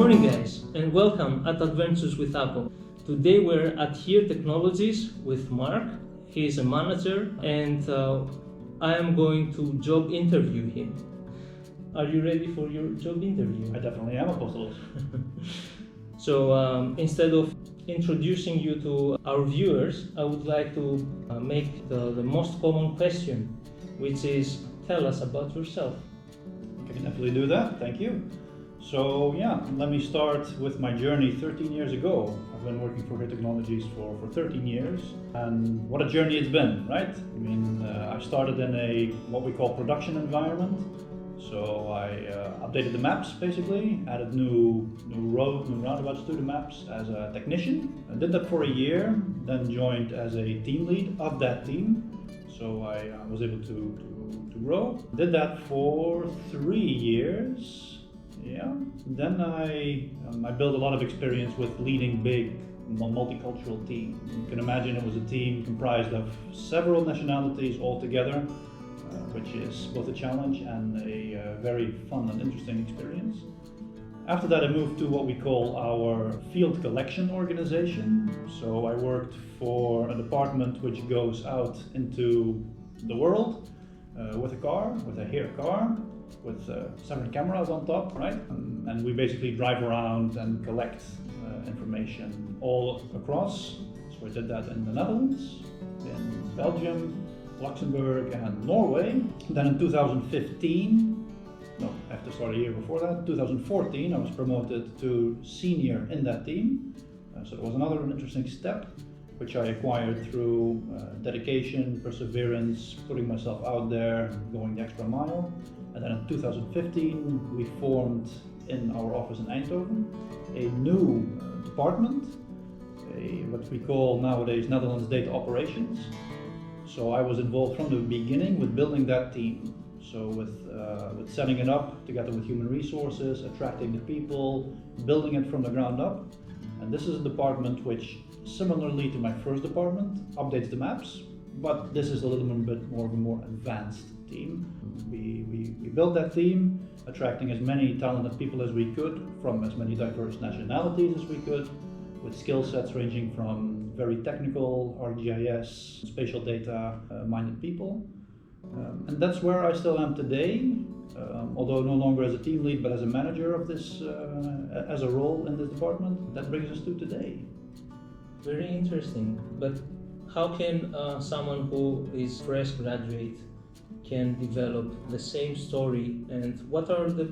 morning, guys, and welcome at Adventures with Apple. Today we're at Here Technologies with Mark. He is a manager, and I am going to job interview him. Are you ready for your job interview? I definitely am, Apostolos. So instead of introducing you to our viewers, I would like to make the most common question, which is, tell us about yourself. I can definitely do that, thank you. So let me start with my journey 13 years ago. I've been working for Here Technologies for 13 years, and what a journey it's been, right? I mean, I started in a what we call production environment. So I updated the maps basically, added new roads, new roundabouts to the maps as a technician. I did that for a year, then joined as a team lead of that team. So I was able to grow. Did that for 3 years. Then I built a lot of experience with leading big multicultural teams. You can imagine it was a team comprised of several nationalities all together, which is both a challenge and a very fun and interesting experience. After that, I moved to what we call our field collection organization. So I worked for a department which goes out into the world with a car, with a Here car, with 7 cameras on top, right? And we basically drive around and collect information all across. So I did that in the Netherlands, in Belgium, Luxembourg and Norway. Then in 2015, no, I have to start a year before that, 2014, I was promoted to senior in that team. So it was another interesting step, which I acquired through dedication, perseverance, putting myself out there, going the extra mile. And then in 2015, we formed in our office in Eindhoven a new department, what we call nowadays Netherlands Data Operations. So I was involved from the beginning with building that team. So with setting it up together with human resources, attracting the people, building it from the ground up. And this is a department which, similarly to my first department, updates the maps, but this is a little bit more of a more advanced team. We built that team, attracting as many talented people as we could from as many diverse nationalities as we could, with skill sets ranging from very technical, ArcGIS, spatial data minded people. And that's where I still am today, although no longer as a team lead, but as a manager of this, as a role in this department. That brings us to today. Very interesting. But how can someone who is fresh graduate can develop the same story, and what are the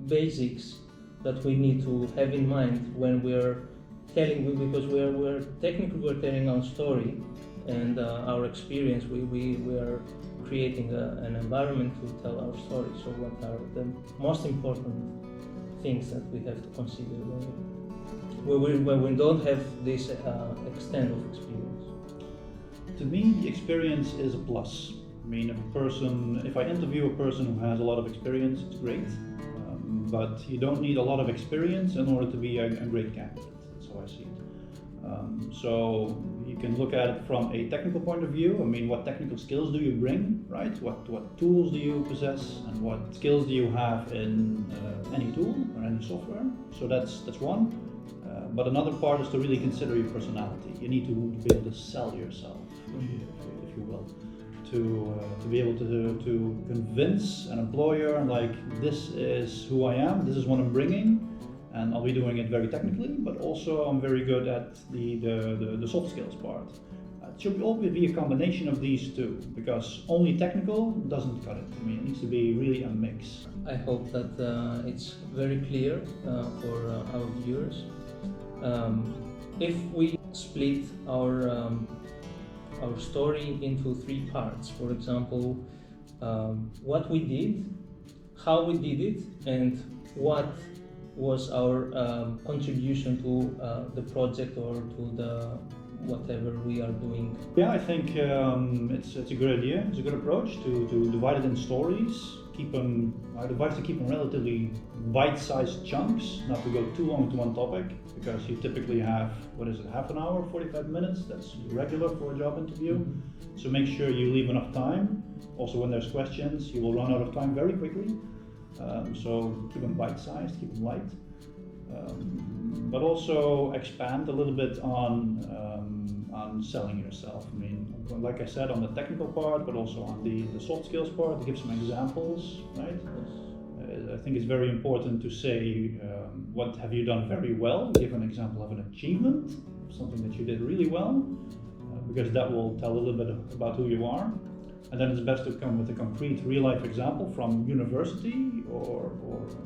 basics that we need to have in mind when we're telling, because we're telling our story and our experience, we are creating an environment to tell our story. So what are the most important things that we have to consider when we don't have this extent of experience? To me, the experience is a plus. I mean, if I interview a person who has a lot of experience, it's great, but you don't need a lot of experience in order to be a great candidate. That's how I see it. So you can look at it from a technical point of view. I mean, what technical skills do you bring, right? What tools do you possess, and what skills do you have in any tool or any software? So that's one. But another part is to really consider your personality. You need to be able to sell yourself, if you will. To be able to convince an employer, like, this is who I am, this is what I'm bringing, and I'll be doing it very technically, but also I'm very good at the soft skills part. It should always be a combination of these two, because only technical doesn't cut it. I mean, it needs to be really a mix. I hope that it's very clear for our viewers. If we split our story into 3 parts. For example, what we did, how we did it, and what was our contribution to the project or to the whatever we are doing. Yeah, I think it's a good idea. It's a good approach to divide it in stories. I advise to keep them relatively bite-sized chunks, not to go too long to one topic, because you typically have, half an hour, 45 minutes? That's regular for a job interview. So make sure you leave enough time. Also, when there's questions, you will run out of time very quickly. So keep them bite-sized, keep them light. but also expand a little bit on selling yourself. I mean, like I said, on the technical part, but also on the soft skills part, to give some examples, right? I think it's very important to say what have you done very well. Give an example of an achievement, something that you did really well, because that will tell a little bit about who you are. And then it's best to come with a concrete real-life example from university or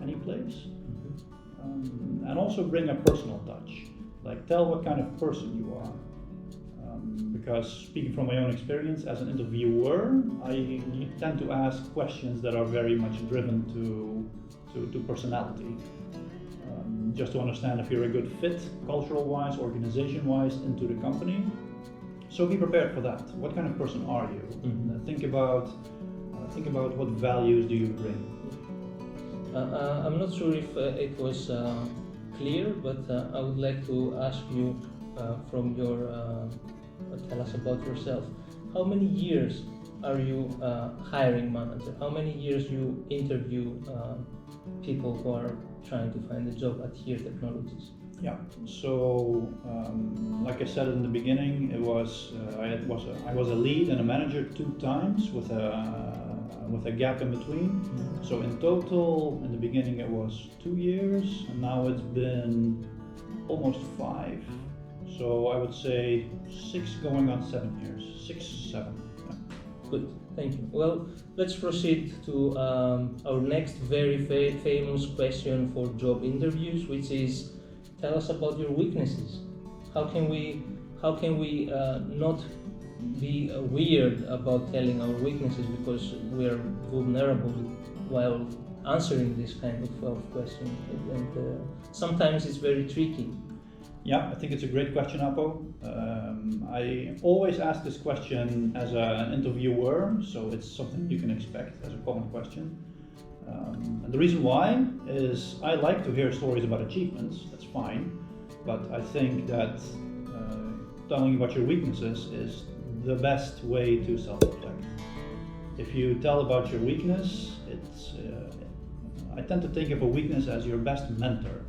any place. And also bring a personal touch, like tell what kind of person you are. Because speaking from my own experience as an interviewer, I tend to ask questions that are very much driven to personality. Just to understand if you're a good fit, cultural-wise, organization-wise, into the company. So be prepared for that. What kind of person are you? Think about what values do you bring. I'm not sure if it was clear, but I would like to ask you from your tell us about yourself. How many years are you hiring manager? How many years you interview people who are trying to find a job at HERE Technologies? Yeah. So, like I said in the beginning, it was I was a lead and a manager 2 times with a gap in between. So in total, in the beginning it was 2 years, and now it's been almost 5. So I would say 6 going on 7 years. 6, 7. Yeah. Good, thank you. Well, let's proceed to our next very famous question for job interviews, which is, tell us about your weaknesses. How can we not be weird about telling our weaknesses, because we are vulnerable while answering this kind of question, and sometimes it's very tricky. Yeah, I think it's a great question, Apo. I always ask this question as an interviewer, so it's something you can expect as a common question. And the reason why is I like to hear stories about achievements, that's fine, but I think that telling about your weaknesses is the best way to self-reflect. If you tell about your weakness, I tend to think of a weakness as your best mentor.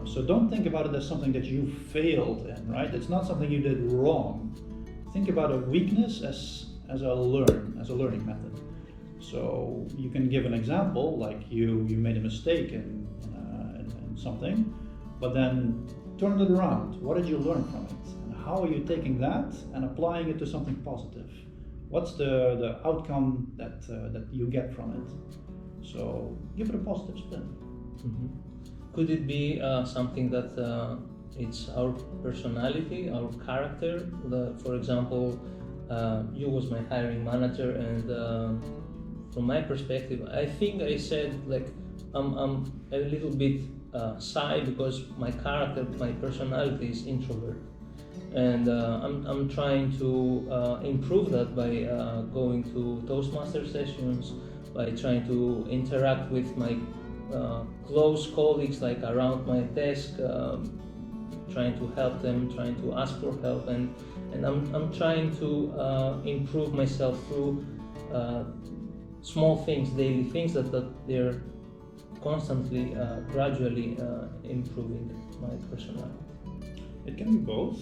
So don't think about it as something that you failed in, right? It's not something you did wrong. Think about a weakness as a learning method. So you can give an example, like you made a mistake in something, but then turn it around. What did you learn from it? And how are you taking that and applying it to something positive? What's the outcome that you get from it? So give it a positive spin. Could it be something that it's our personality, our character? For example, you was my hiring manager, and from my perspective, I think I said like I'm a little bit shy because my character, my personality is introvert, and I'm trying to improve that by going to Toastmaster sessions, by trying to interact with my close colleagues, like around my desk, trying to help them, trying to ask for help, and I'm trying to improve myself through small things, daily things that they're constantly, gradually improving my personality. It can be both.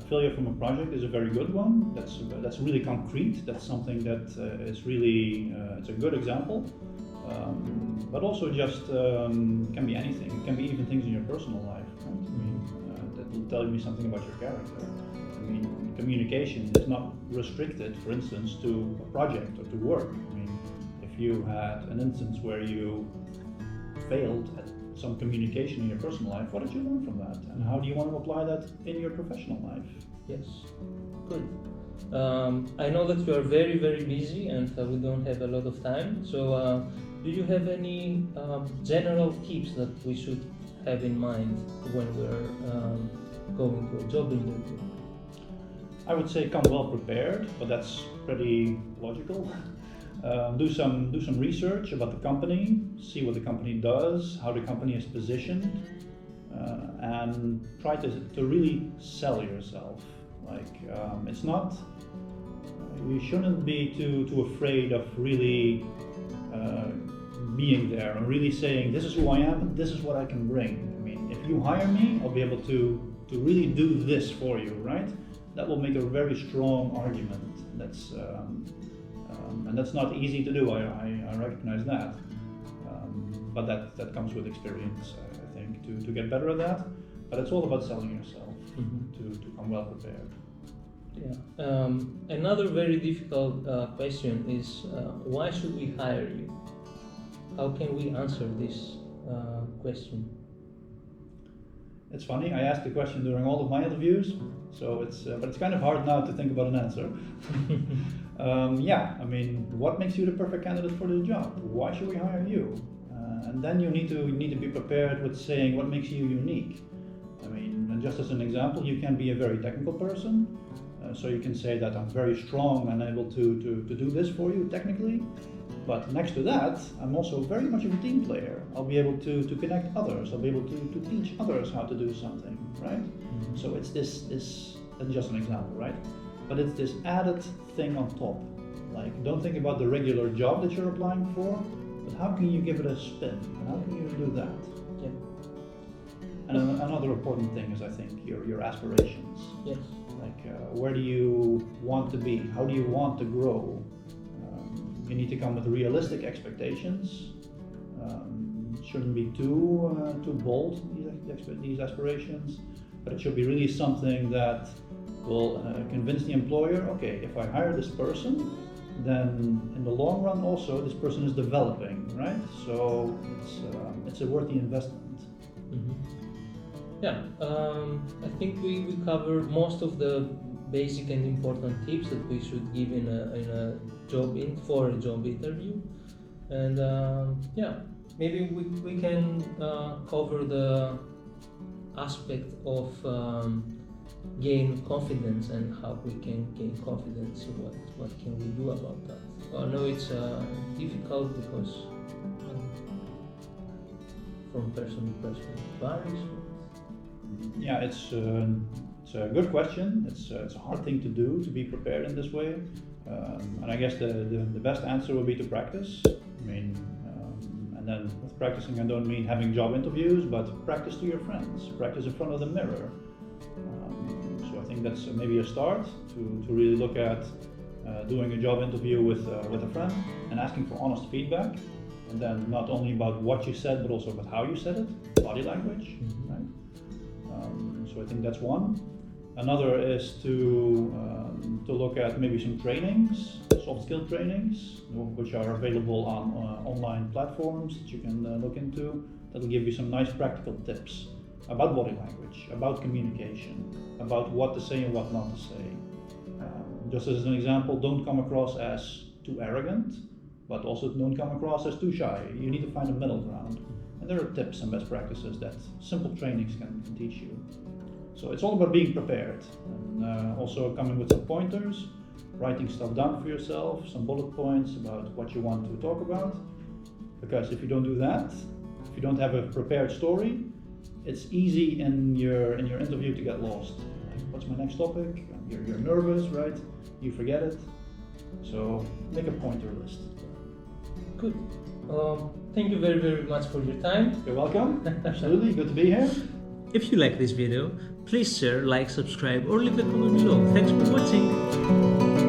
Failure from a project is a very good one. That's really concrete. That's something that is really it's a good example. But also just can be anything. It can be even things in your personal life. Right? I mean, that will tell me something about your character. I mean, communication is not restricted, for instance, to a project or to work. I mean, if you had an instance where you failed at some communication in your personal life, what did you learn from that? And how do you want to apply that in your professional life? Yes, good. I know that you are very, very busy, and we don't have a lot of time. So do you have any general tips that we should have in mind when we're going to a job interview? I would say come well prepared, but that's pretty logical. Do some research about the company, see what the company does, how the company is positioned, and try to really sell yourself. Like it's not, you shouldn't be too afraid of really being there and really saying, this is who I am and this is what I can bring. I mean, if you hire me, I'll be able to really do this for you, right? That will make a very strong argument. And that's not easy to do, I recognize that. But that comes with experience, I think, to get better at that. But it's all about selling yourself to come well prepared. Yeah. Another very difficult question is why should we hire you? How can we answer this question? It's funny. I asked the question during all of my interviews, so but it's kind of hard now to think about an answer. I mean, what makes you the perfect candidate for the job? Why should we hire you? And then you need to be prepared with saying what makes you unique. I mean, and just as an example, you can be a very technical person, so you can say that I'm very strong and able to do this for you technically. But next to that, I'm also very much of a team player. I'll be able to connect others. I'll be able to teach others how to do something, right? So it's this, that's just an example, right? But it's this added thing on top. Like, don't think about the regular job that you're applying for, but how can you give it a spin? And how can you do that? Yeah. And another important thing is, I think, your aspirations. Yes. Like, where do you want to be? How do you want to grow? You need to come with realistic expectations. Shouldn't be too bold, these aspirations, but it should be really something that will convince the employer, okay, if I hire this person, then in the long run also this person is developing, right? So it's a worthy investment. Yeah, I think we covered most of the basic and important tips that we should give in a job interview, and maybe we can cover the aspect of gain confidence and how we can gain confidence. What can we do about that? I know it's difficult because from person to person it varies. Yeah, it's a good question. It's a hard thing to do, to be prepared in this way. And I guess the best answer would be to practice. I mean, and then with practicing, I don't mean having job interviews, but practice to your friends, practice in front of the mirror. So I think that's maybe a start to really look at doing a job interview with a friend and asking for honest feedback. And then not only about what you said, but also about how you said it, body language, right? So I think that's one. Another is to look at maybe some trainings, soft skill trainings, which are available on online platforms that you can look into. That'll give you some nice practical tips about body language, about communication, about what to say and what not to say. Just as an example, don't come across as too arrogant, but also don't come across as too shy. You need to find a middle ground. And there are tips and best practices that simple trainings can teach you. So it's all about being prepared, and also coming with some pointers, writing stuff down for yourself, some bullet points about what you want to talk about. Because if you don't do that, if you don't have a prepared story, it's easy in your interview to get lost. Like, what's my next topic? You're nervous, right? You forget it. So make a pointer list. Good. Thank you very, very much for your time. You're welcome. Absolutely. Good to be here. If you like this video, please share, like, subscribe, or leave a comment below. Thanks for watching.